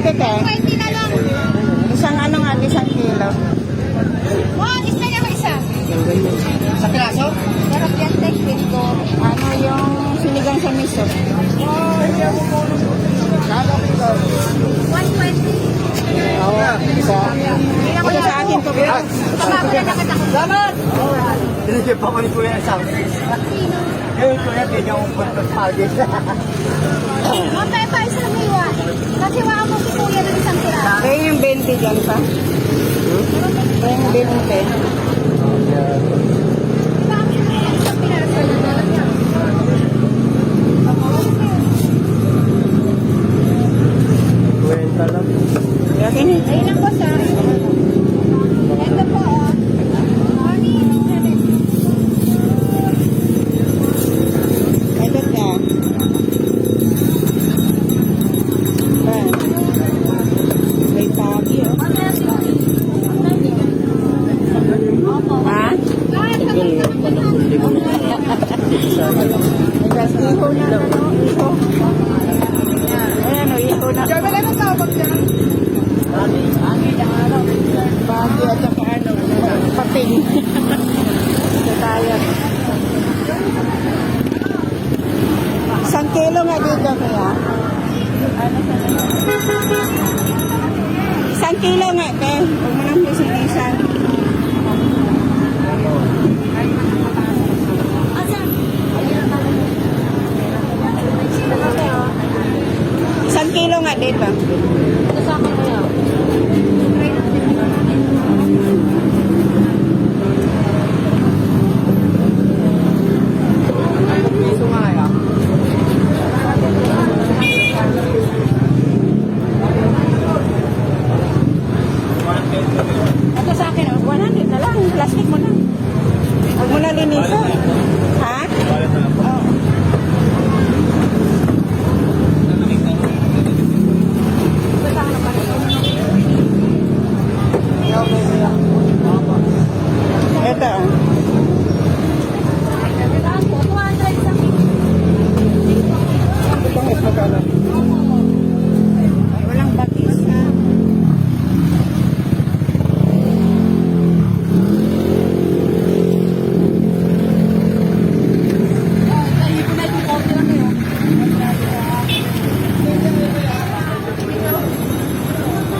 Ito, te. 20 na lang. Isang ano nga, isang kilo. Oh, isa niya ba isa? Sa piraso? Sarap yan, take with ko. Ano yung sinigang sa miso? Kano kilo? 120. Oo, isa. Ito sa akin to. Tabako na nakita ko. Salamat! Binigyan pa ko ni Kuya isang. Sino? Ngayon Kuya, hindi ang puntos pagis. Okay pa, isang hiwa. Kasi wala mo si Kuya ng isang tira. Kaya yung 20 dyan pa. Kaya yung 20. Bakit na yan? Isang piraso na lang yan. Kwenta lang. Yakin eh. Ayun lang po sa. Ito po, oh. Mami, Ito ka. Ba? May pagi oh. Ha? Iho na ano? Iho. Ayan o, iho na. wala nang tawag dyan. Pagi at saka ano, pating. Ito tayo. Isang kilo nga dito kaya. Isang kilo nga, te. Huwag mo nang pisilisan. Isang kilo nga dito. Ito sa akin kayo. Piso nga kaya. Ito sa akin, 100 na lang. Plastic mo na. Huwag mo na linisan. Ha? Oo. Ito. Itong is magkano? Walang batis ha.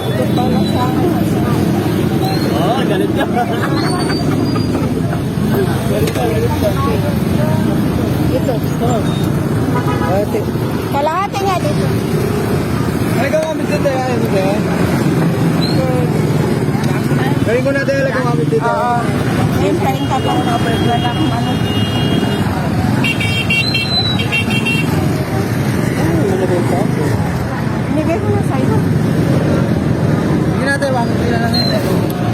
Ito pala sa akin. Oo, galit ka. Ito. Ate. Kalahati nga dito. Ay, gawamit dito yan. Gawin ko na tayo lang gawamit dito. Oo. Yung 30 pa. Walang ano.